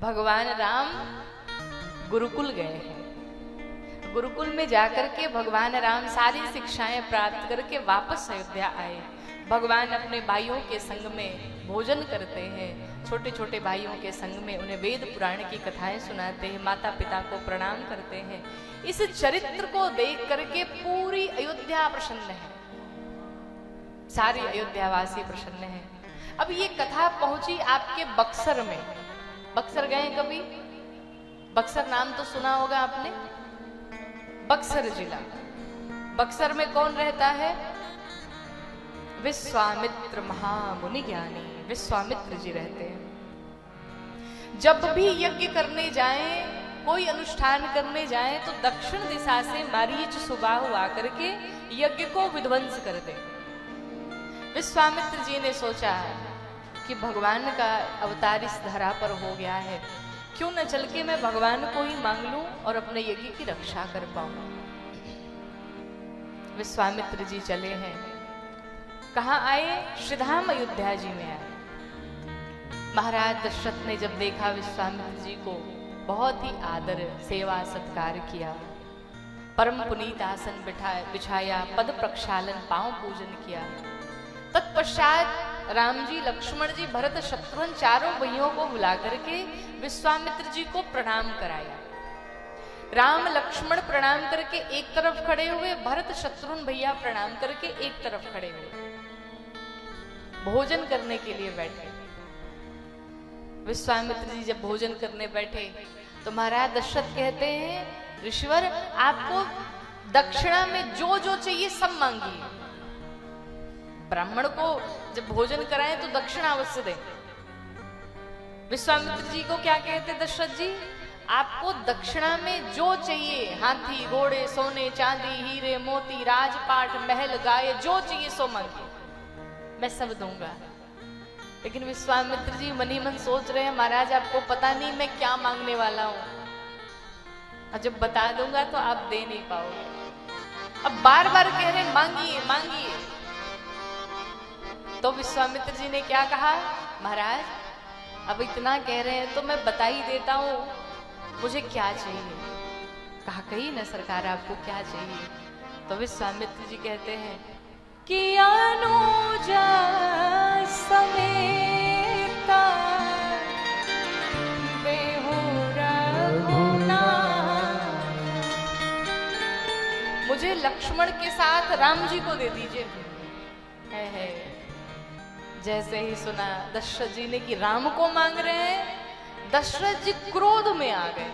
भगवान राम गुरुकुल गए हैं। गुरुकुल में जाकर के भगवान राम सारी शिक्षाएं प्राप्त करके वापस अयोध्या आए। भगवान अपने भाइयों के संग में भोजन करते हैं, छोटे छोटे भाइयों के संग में उन्हें वेद पुराण की कथाएं सुनाते हैं, माता पिता को प्रणाम करते हैं। इस चरित्र को देख करके पूरी अयोध्या प्रसन्न है, सारी अयोध्यावासी प्रसन्न है। अब ये कथा पहुंची आपके बक्सर में। बक्सर गए कभी? बक्सर नाम तो सुना होगा आपने, बक्सर जिला। बक्सर में कौन रहता है? विश्वामित्र महामुनि ज्ञानी विश्वामित्र जी रहते हैं। जब भी यज्ञ करने जाएं, कोई अनुष्ठान करने जाएं, तो दक्षिण दिशा से मारीच सुबाहु आकर के यज्ञ को विध्वंस कर दे। विश्वामित्र जी ने सोचा कि भगवान का अवतार इस धरा पर हो गया है, क्यों न चल के मैं भगवान को ही मांग लूं और अपने यज्ञ की रक्षा कर पाऊं। विश्वामित्र जी चले हैं। कहां आए? श्रीधाम अयोध्या जी में आए। महाराज दशरथ ने जब देखा विश्वामित्र जी को, बहुत ही आदर सेवा सत्कार किया, परम पुनीत आसन बिछाया, पद प्रक्षालन पांव पूजन किया। तत्पश्चात राम जी, लक्ष्मण जी, भरत, शत्रुघ्न चारों भैयों को बुला करके विश्वामित्र जी को प्रणाम कराया। राम लक्ष्मण प्रणाम करके एक तरफ खड़े हुए, भरत शत्रुघ्न भैया प्रणाम करके एक तरफ खड़े हुए, भोजन करने के लिए बैठे। विश्वामित्र जी जब भोजन करने बैठे तो महाराज दशरथ कहते हैं, ऋषिवर आपको दक्षिणा में जो जो चाहिए सब मांगिए। ब्राह्मण को जब भोजन कराएं तो दक्षिणा अवश्य दें। विश्वामित्र जी को क्या कहते दशरथ जी? आपको दक्षिणा में जो चाहिए, हाथी घोड़े सोने चांदी हीरे मोती राजपाट महल गाय, जो चाहिए सो मांगिए, मैं सब दूंगा। लेकिन विश्वामित्र जी मन ही मन सोच रहे हैं, महाराज आपको पता नहीं मैं क्या मांगने वाला हूं, और जब बता दूंगा तो आप दे नहीं पाओगे। अब बार बार कह रहे मांगिए मांगिए। तो विश्वामित्र जी ने क्या कहा? महाराज अब इतना कह रहे हैं तो मैं बता ही देता हूं मुझे क्या चाहिए। कहा कही ना सरकार आपको क्या चाहिए? तो विश्वामित्र जी कहते हैं कि अनुजा समेता बेहू रघुनाथ, मुझे लक्ष्मण के साथ राम जी को दे दीजिए। है जैसे ही सुना दशरथ जी ने कि राम को मांग रहे हैं, दशरथ जी क्रोध में आ गए।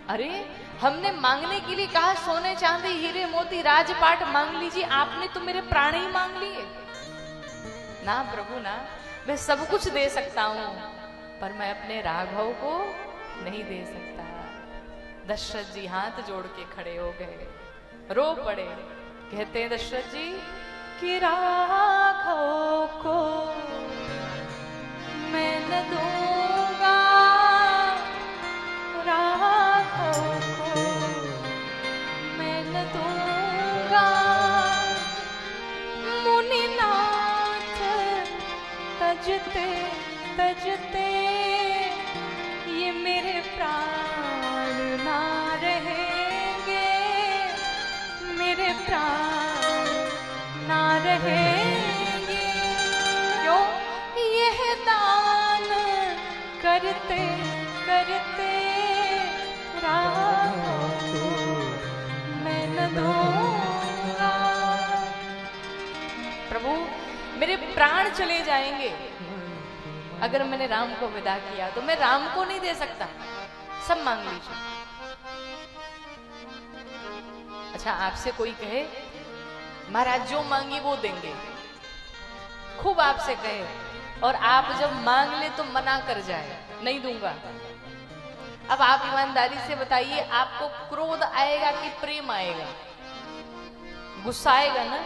अरे हमने मांगने के लिए कहा सोने चांदी हीरे मोती राजपाट मांग लीजिए, आपने तो मेरे प्राण ही मांग लिए। ना प्रभु ना, मैं सब कुछ दे सकता हूं पर मैं अपने राघव को नहीं दे सकता। दशरथ जी हाथ जोड़ के खड़े हो गए, रो पड़े। कहते हैं दशरथ जी कि राघव को मैं न दूंगा, राघव को मैं न दूंगा। मुनिनाथ तजते तजते ये मेरे प्राण ना रहेंगे, मेरे प्राण ना रहेंगे। क्यों? यह दान करते करते राघव को मैं न दूंगा। प्रभु मेरे प्राण चले जाएंगे अगर मैंने राम को विदा किया, तो मैं राम को नहीं दे सकता, सब मांग लीजिए। अच्छा आपसे कोई कहे महाराज जो मांगी वो देंगे, खूब आपसे कहे और आप जब मांग ले तो मना कर जाए नहीं दूंगा। अब आप ईमानदारी से बताइए, आपको क्रोध आएगा कि प्रेम आएगा? गुस्सा आएगा ना।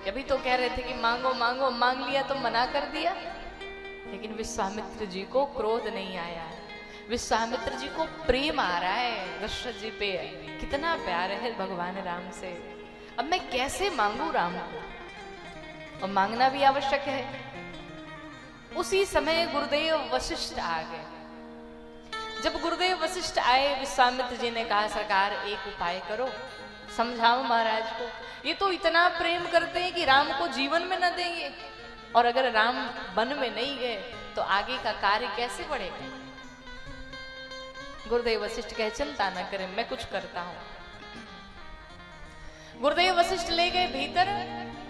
अभी तो कह रहे थे कि मांगो मांगो, मांग लिया तो मना कर दिया। लेकिन विश्वामित्र जी को क्रोध नहीं आया, विश्वामित्र जी को प्रेम आ रहा है। दशरथ जी पे कितना प्यार है भगवान राम से। अब मैं कैसे मांगू राम को? और मांगना भी आवश्यक है। उसी समय गुरुदेव वशिष्ठ आ गए। जब गुरुदेव वशिष्ठ आए, विश्वामित्र जी ने कहा सरकार एक उपाय करो, समझाओ महाराज को। ये तो इतना प्रेम करते हैं कि राम को जीवन में न देंगे, और अगर राम वन में नहीं गए तो आगे का कार्य कैसे बढ़ेगा। गुरुदेव वशिष्ठ कहे चिंता न करें, मैं कुछ करता हूं। गुरुदेव वशिष्ठ ले गए भीतर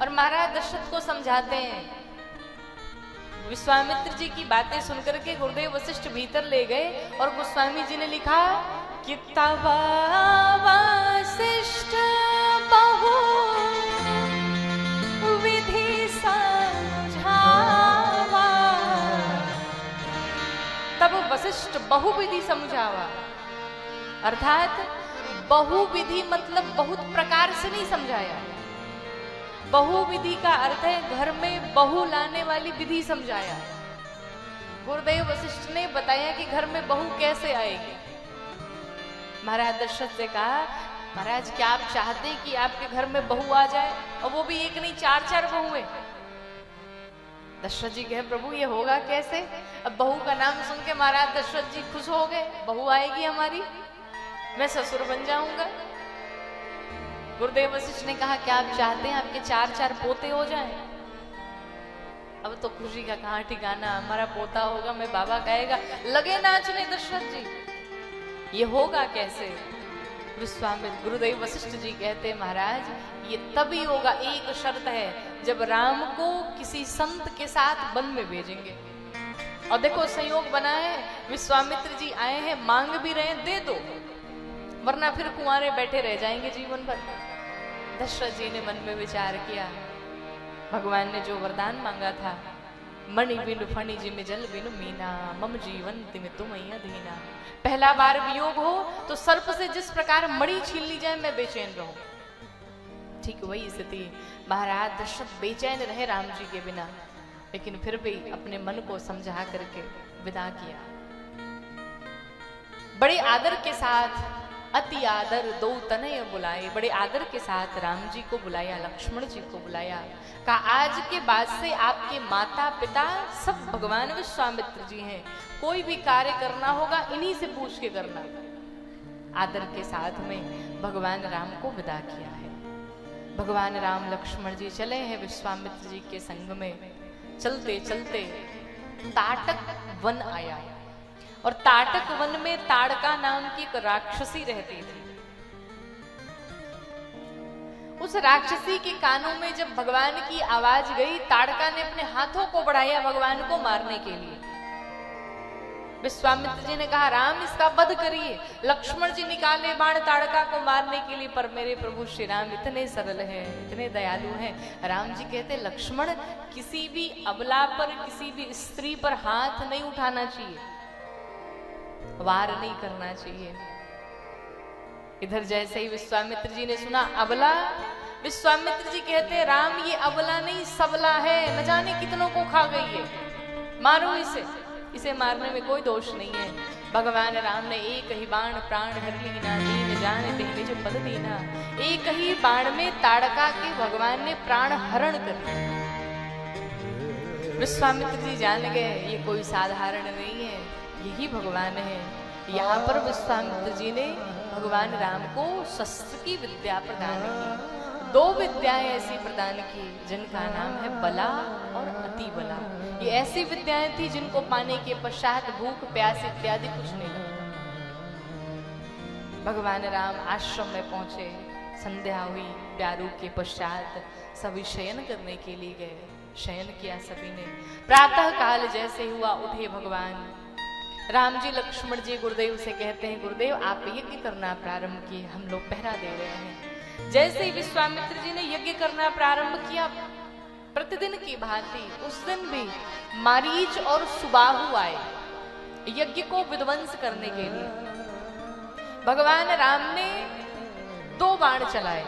और महाराज दशरथ को समझाते हैं। विश्वामित्र जी की बातें सुनकर के गुरुदेव वशिष्ठ भीतर ले गए और गोस्वामी जी ने लिखा कि तब वशिष्ठ बहु विधि समझावा, तब वशिष्ठ बहुविधि समझावा। अर्थात बहुविधि मतलब बहुत प्रकार से नहीं समझाया। बहुविधि का अर्थ है घर में बहू लाने वाली विधि समझाया। गुरुदेव वशिष्ठ ने बताया कि घर में बहू कैसे आएगी। महाराज दशरथ से कहा महाराज क्या आप चाहते हैं कि आपके घर में बहू आ जाए, और वो भी एक नहीं 4-4 बहुएं। दशरथ जी कहे प्रभु ये होगा कैसे। अब बहू का नाम सुन के महाराज दशरथ जी खुश हो गए, बहू आएगी हमारी, मैं ससुर बन जाऊंगा। गुरुदेव वशिष्ठ ने कहा क्या आप चाहते हैं आपके 4-4 पोते हो जाएं? अब तो खुशी का कहां ठिकाना, हमारा पोता होगा, मैं बाबा कहेगा, लगे नाचने दशरथ जी। ये होगा कैसे। विश्वामित्र गुरुदेव वशिष्ठ जी कहते महाराज ये तभी होगा, एक शर्त है, जब राम को किसी संत के साथ वन में भेजेंगे। और देखो संयोग बना है, विश्वामित्र जी आए हैं, मांग भी रहे हैं, दे दो, वरना फिर कुंवारे बैठे रह जाएंगे जीवन भर। दशरथ जी ने मन में विचार किया, भगवान ने जो वरदान मांगा था, मणि बिनु फणि जिमि जल बिनु मीना, मम जीवन तिम तुम अधीना। पहला बार वियोग हो तो सर्प से जिस प्रकार मणि छीन ली जाए मैं बेचैन रहूं, ठीक वही स्थिति। महाराज दशरथ बेचैन रहे राम जी के बिना, लेकिन फिर भी अपने मन को समझा करके विदा किया। बड़े आदर के साथ, अति आदर दो तनय बुलाए, बड़े आदर के साथ राम जी को बुलाया, लक्ष्मण जी को बुलाया। कहा आज के बाद से आपके माता पिता सब भगवान विश्वामित्र जी हैं, कोई भी कार्य करना होगा इन्हीं से पूछ के करना। आदर के साथ में भगवान राम को विदा किया है। भगवान राम लक्ष्मण जी चले हैं विश्वामित्र जी के संग में। चलते चलते ताटक वन आया, और ताटक वन में ताड़का नाम की एक राक्षसी रहती थी। उस राक्षसी के कानों में जब भगवान की आवाज गई, ताड़का ने अपने हाथों को बढ़ाया भगवान को मारने के लिए। विश्वामित्र जी ने कहा राम इसका वध करिए। लक्ष्मण जी निकाले बाण ताड़का को मारने के लिए, पर मेरे प्रभु श्री राम इतने सरल हैं, इतने दयालु हैं। राम जी कहते लक्ष्मण किसी भी अबला पर, किसी भी स्त्री पर हाथ नहीं उठाना चाहिए, वार नहीं करना चाहिए। इधर जैसे ही विश्वामित्र जी ने सुना अबला, विश्वामित्र जी कहते राम ये अबला नहीं सबला है, न जाने कितनों को खा गई है, मारो इसे। इसे मारने में कोई दोष नहीं है। भगवान राम ने एक ही बाण प्राण हर लीना, दीन जाने देने जो पद दीना। एक ही बाण में ताड़का के भगवान ने प्राण हरण कर दिया। विश्वामित्र जी जान गए ये कोई साधारण नहीं है, यही भगवान है। यहाँ पर विश्वामित्र जी ने भगवान राम को शस्त्र की विद्या प्रदान की। 2 विद्याएं ऐसी प्रदान की जिनका नाम है बला और अति बला। ये ऐसी विद्याएं थी जिनको पाने के पश्चात भूख प्यास इत्यादि कुछ नहीं लगा। भगवान राम आश्रम में पहुंचे, संध्या हुई, प्यारू के पश्चात सभी शयन करने के लिए गए। शयन किया सभी ने। प्रातः काल जैसे हुआ उठे भगवान राम जी। लक्ष्मण जी गुरुदेव से कहते हैं गुरुदेव आप यज्ञ करना प्रारंभ किए, हम लोग पहरा दे रहे हैं। जैसे ही विश्वामित्र जी ने यज्ञ करना प्रारंभ किया, प्रतिदिन की भांति उस दिन भी मारीच और सुबाहु आए यज्ञ को विध्वंस करने के लिए। भगवान राम ने 2 बाण चलाए,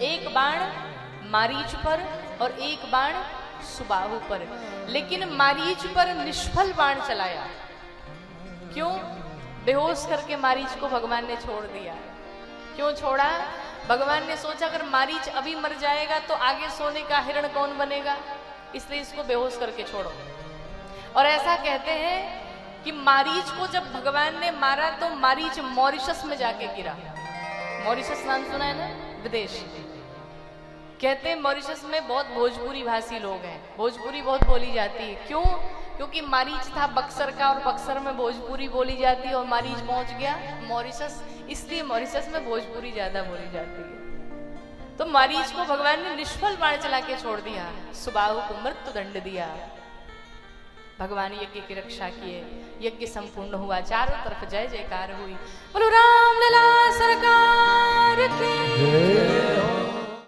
एक बाण मारीच पर और एक बाण सुबाहु पर, लेकिन मारीच पर निष्फल बाण चलाया। क्यों? बेहोश करके मारीच को भगवान ने छोड़ दिया। क्यों छोड़ा? भगवान ने सोचा अगर मारीच अभी मर जाएगा तो आगे सोने का हिरण कौन बनेगा, इसलिए इसको बेहोश करके छोड़ो। और ऐसा कहते हैं कि मारीच को जब भगवान ने मारा तो मारीच मॉरिशस में जाके गिरा। मॉरिशस नाम सुना है ना, विदेश। कहते हैं मॉरिशस में बहुत भोजपुरी भाषी लोग हैं, भोजपुरी बहुत बोली जाती है। क्यों? क्योंकि मारीच था बक्सर का और बक्सर में भोजपुरी बोली जाती है और मारीच पहुंच गया मॉरिशस, इसलिए मॉरिशस में भोजपुरी ज्यादा बोली जाती है। तो मारीच को भगवान ने निष्फल बाण चला के छोड़ दिया, सुबाहु को मृत्यु दंड दिया। भगवान यज्ञ की रक्षा किए, यज्ञ संपूर्ण हुआ, चारों तरफ जय जयकार हुई। बोलो राम लला सरकार की।